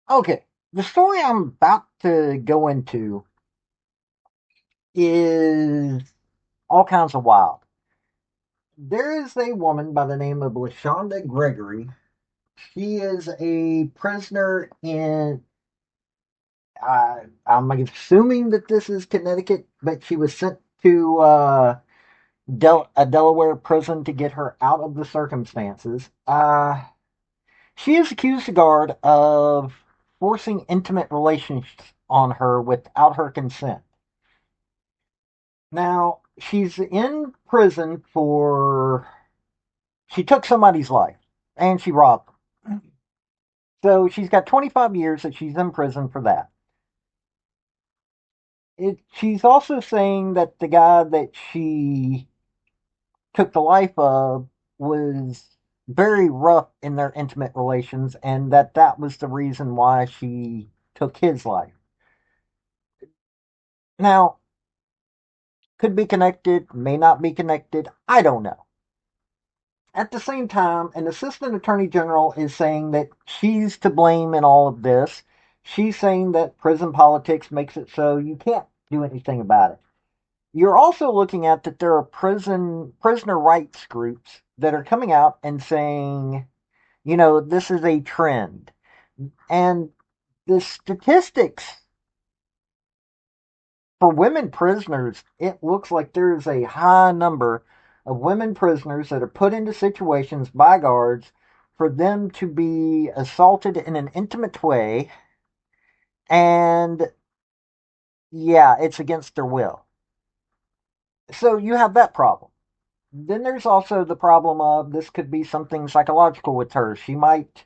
Okay, the story I'm about to go into is all kinds of wild. There is a woman by the name of LaShonda Gregory. She is a prisoner in, I'm assuming that this is Connecticut, but she was sent to a Delaware prison to get her out of the circumstances. She is accused, a guard, of forcing intimate relations on her without her consent. Now, she's in prison for. She took somebody's life and she robbed them. So she's got 25 years that she's in prison for that. She's also saying that the guy that she took the life of was very rough in their intimate relations and that was the reason why she took his life. Now, could be connected, may not be connected, I don't know. At the same time, an assistant attorney general is saying that she's to blame in all of this. She's saying that prison politics makes it so you can't do anything about it. You're also looking at that there are prisoner rights groups that are coming out and saying, this is a trend. And the statistics for women prisoners, it looks like there's a high number of women prisoners that are put into situations by guards for them to be assaulted in an intimate way. And yeah, it's against their will. So you have that problem. Then there's also the problem of this could be something psychological with her. She might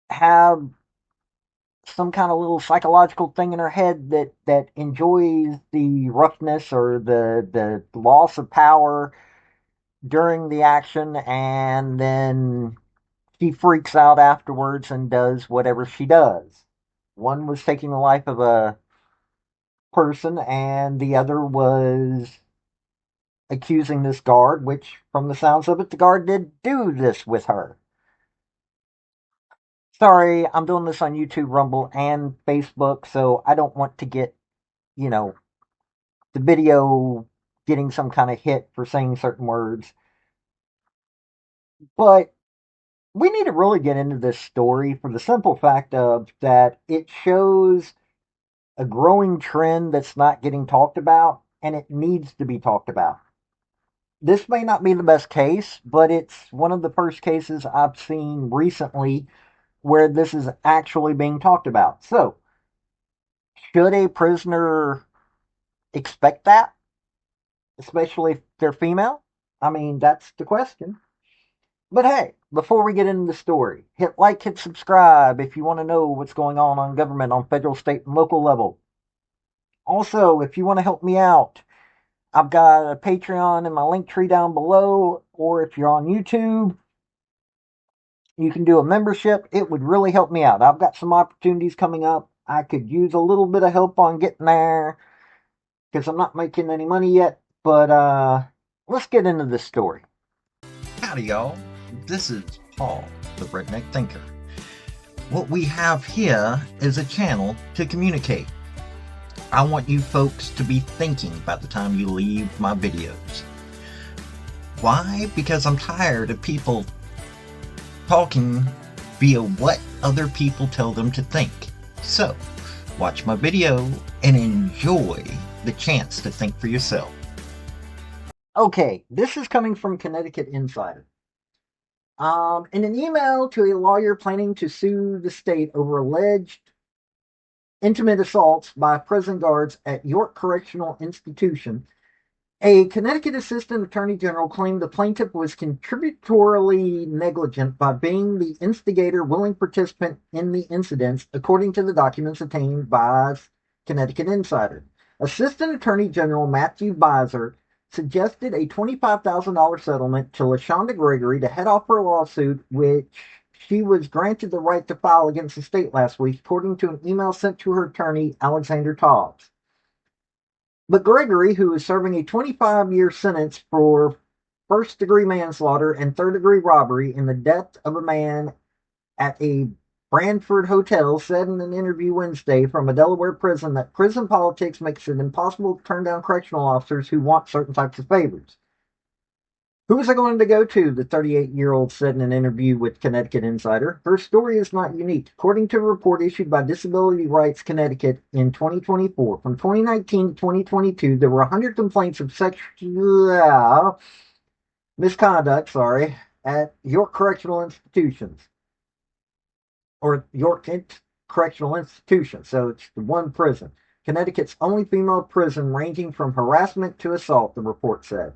have some kind of little psychological thing in her head that enjoys the roughness or the loss of power during the action, and then she freaks out afterwards and does whatever she does. One was taking the life of a person, and the other was accusing this guard, which, from the sounds of it, the guard did do this with her. Sorry, I'm doing this on YouTube, Rumble, and Facebook, so I don't want to get, you know, the video getting some kind of hit for saying certain words. But we need to really get into this story for the simple fact of that it shows a growing trend that's not getting talked about, and it needs to be talked about. This may not be the best case, but it's one of the first cases I've seen recently where this is actually being talked about. So, should a prisoner expect that, especially if they're female? I mean, that's the question. But hey, before we get into the story, hit like, hit subscribe if you want to know what's going on government on federal, state, and local level. Also, if you want to help me out, I've got a Patreon in my link tree down below, or if you're on YouTube, you can do a membership. It would really help me out. I've got some opportunities coming up. I could use a little bit of help on getting there because I'm not making any money yet. But let's get into this story. Howdy, y'all. This is Paul, the Redneck Thinker. What we have here is a channel to communicate. I want you folks to be thinking by the time you leave my videos. Why? Because I'm tired of people talking via what other people tell them to think. So, watch my video and enjoy the chance to think for yourself. Okay, this is coming from Connecticut Insider. In an email to a lawyer planning to sue the state over alleged intimate assaults by prison guards at York Correctional Institution, a Connecticut Assistant Attorney General claimed the plaintiff was contributorily negligent by being the instigator, willing participant in the incidents, according to the documents obtained by Connecticut Insider. Assistant Attorney General Matthew Beiser suggested a $25,000 settlement to LaShonda Gregory to head off her lawsuit, which she was granted the right to file against the state last week, according to an email sent to her attorney, Alexander Tobbs. But Gregory, who is serving a 25-year sentence for first-degree manslaughter and third-degree robbery in the death of a man at a Branford Hotel said in an interview Wednesday from a Delaware prison that prison politics makes it impossible to turn down correctional officers who want certain types of favors. Who was I going to go to? The 38-year-old said in an interview with Connecticut Insider. Her story is not unique. According to a report issued by Disability Rights Connecticut in 2024, from 2019 to 2022, there were 100 complaints of sexual misconduct, at York Correctional Institutions, or York Correctional Institution. So it's the one prison. Connecticut's only female prison, ranging from harassment to assault, the report said.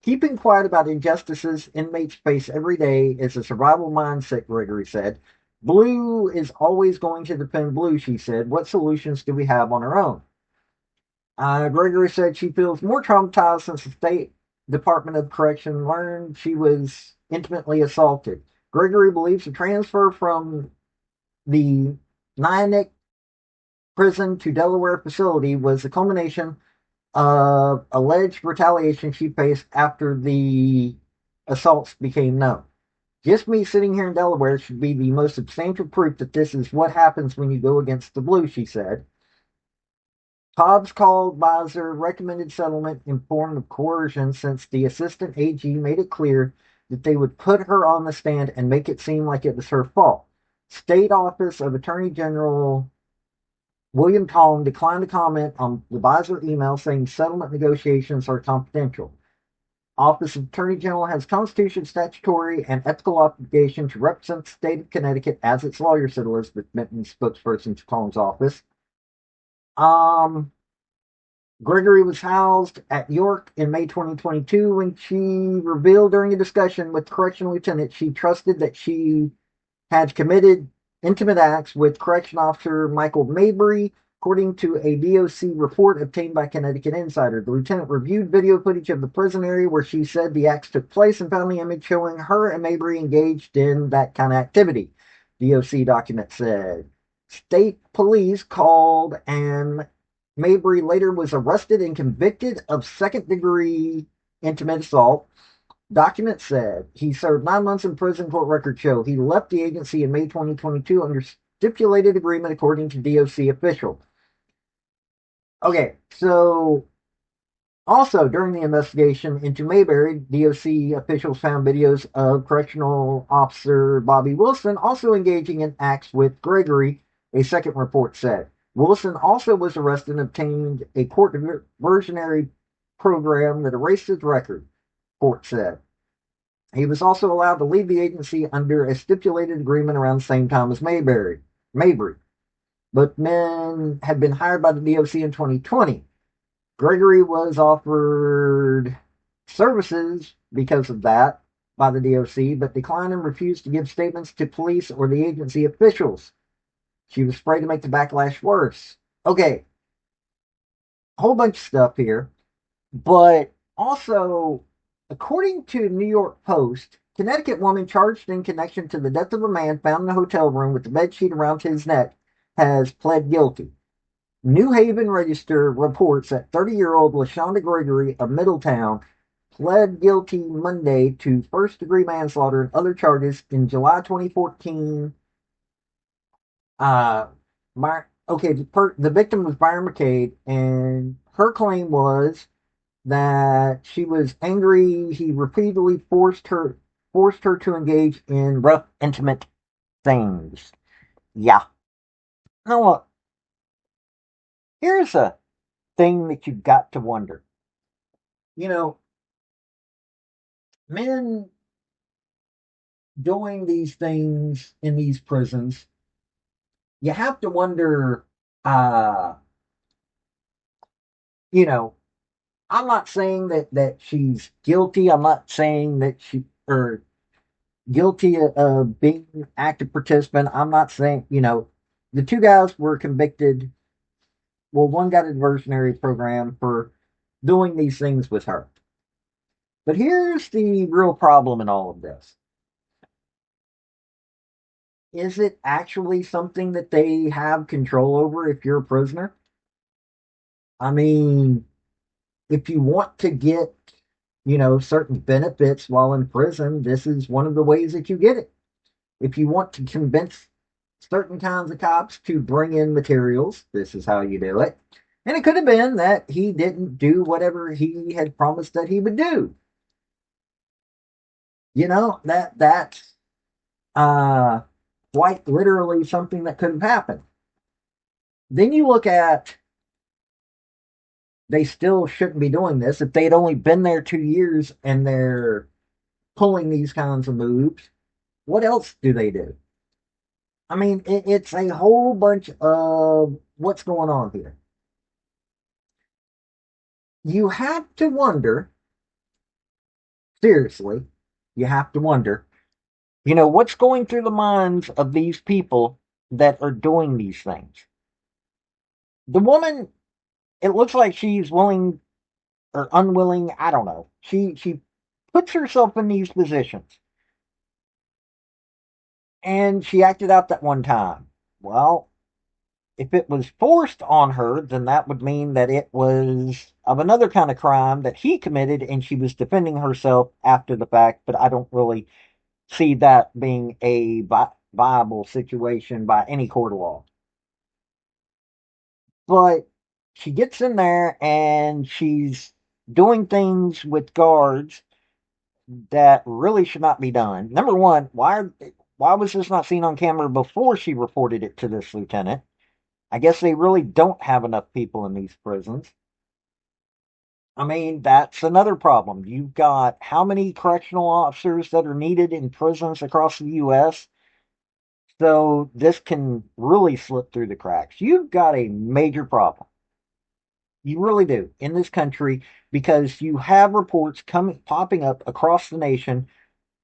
Keeping quiet about injustices inmates face every day is a survival mindset, Gregory said. Blue is always going to defend blue, she said. What solutions do we have on our own? Gregory said she feels more traumatized since the State Department of Correction learned she was intimately assaulted. Gregory believes the transfer from the Nyack prison to Delaware facility was the culmination of alleged retaliation she faced after the assaults became known. Just me sitting here in Delaware should be the most substantial proof that this is what happens when you go against the blue, she said. Cobb's call advisor recommended settlement in form of coercion since the assistant AG made it clear that they would put her on the stand and make it seem like it was her fault. State Office of Attorney General William Tong declined to comment on the advisor email, saying settlement negotiations are confidential. Office of Attorney General has constitutional, statutory, and ethical obligation to represent the state of Connecticut as its lawyer, said Elizabeth Minton, spokesperson to Tong's office. Gregory was housed at York in May 2022 when she revealed during a discussion with the correctional lieutenant she trusted that she had committed intimate acts with correction officer Michael Mabry, according to a DOC report obtained by Connecticut Insider. The lieutenant reviewed video footage of the prison area where she said the acts took place and found the image showing her and Mabry engaged in that kind of activity, DOC document said. State police called, and Mabry later was arrested and convicted of second-degree intimate assault. Document said he served 9 months in prison, court records show. He left the agency in May 2022 under stipulated agreement, according to DOC official. Okay, so also during the investigation into Mayberry, DOC officials found videos of correctional officer Bobby Wilson also engaging in acts with Gregory, a second report said. Wilson also was arrested and obtained a court diversionary program that erased his record, court said. He was also allowed to leave the agency under a stipulated agreement around the same time as Mabry. But men had been hired by the DOC in 2020. Gregory was offered services because of that by the DOC, but declined and refused to give statements to police or the agency officials. She was afraid to make the backlash worse. Okay, a whole bunch of stuff here, but also, according to New York Post, Connecticut woman charged in connection to the death of a man found in a hotel room with the bedsheet around his neck has pled guilty. New Haven Register reports that 30-year-old LaShonda Gregory of Middletown pled guilty Monday to first-degree manslaughter and other charges in July 2014. The victim was Byron McCade, and her claim was that she was angry. He repeatedly forced her to engage in rough, intimate things. Yeah. Now look, here's a thing that you've got to wonder. You know, men doing these things in these prisons, you have to wonder, you know, I'm not saying that she's guilty. I'm not saying that she or guilty of being an active participant. I'm not saying, the two guys were convicted. Well, one got a diversionary program for doing these things with her. But here's the real problem in all of this. Is it actually something that they have control over if you're a prisoner? I mean, if you want to get, certain benefits while in prison, this is one of the ways that you get it. If you want to convince certain kinds of cops to bring in materials. This is how you do it. And it could have been that he didn't do whatever he had promised that he would do. That's uh, quite literally something that could have happened. Then you look at they still shouldn't be doing this. If they'd only been there 2 years and they're pulling these kinds of moves, what else do they do? I mean, it's a whole bunch of what's going on here. You have to wonder, seriously, you have to wonder, what's going through the minds of these people that are doing these things. The woman, it looks like she's willing or unwilling, I don't know. She puts herself in these positions. And she acted out that one time. Well, if it was forced on her, then that would mean that it was of another kind of crime that he committed and she was defending herself after the fact, but I don't really see that being a viable situation by any court of law. But she gets in there and she's doing things with guards that really should not be done. Number one, why was this not seen on camera before she reported it to this lieutenant? I guess they really don't have enough people in these prisons. I mean, that's another problem. You've got how many correctional officers that are needed in prisons across the U.S., so this can really slip through the cracks. You've got a major problem. You really do in this country because you have reports coming popping up across the nation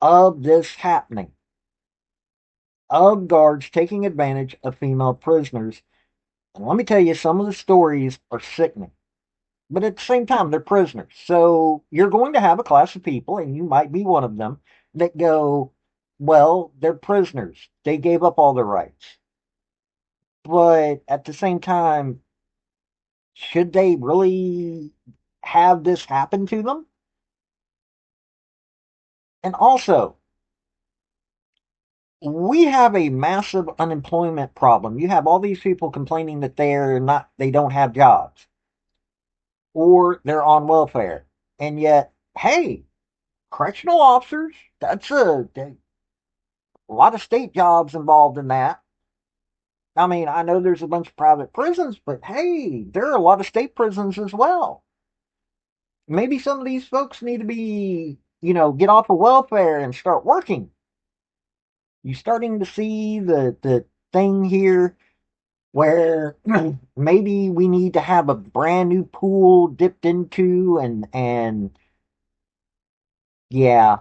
of this happening, of guards taking advantage of female prisoners. And let me tell you, some of the stories are sickening. But at the same time, they're prisoners. So you're going to have a class of people, and you might be one of them, that go, well, they're prisoners. They gave up all their rights. But at the same time, should they really have this happen to them? And also, we have a massive unemployment problem. You have all these people complaining that they don't have jobs or they're on welfare. And yet, hey, correctional officers, that's a lot of state jobs involved in that. I mean, I know there's a bunch of private prisons, but hey, there are a lot of state prisons as well. Maybe some of these folks need to be, get off of welfare and start working. You starting to see the thing here where maybe we need to have a brand new pool dipped into and yeah,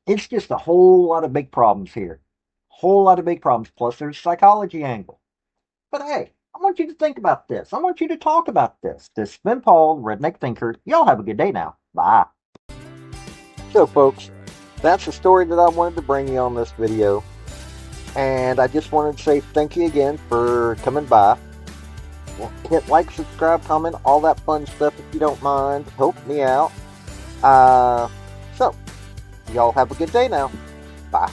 it's just a whole lot of big problems here. Whole lot of big problems. Plus there's psychology angle. But hey, I want you to think about this. I want you to talk about this. This has been Paul, Redneck Thinker. Y'all have a good day now. Bye. So, folks, that's the story that I wanted to bring you on this video. And I just wanted to say thank you again for coming by. Hit like, subscribe, comment, all that fun stuff if you don't mind. Help me out. So, y'all have a good day now. Bye.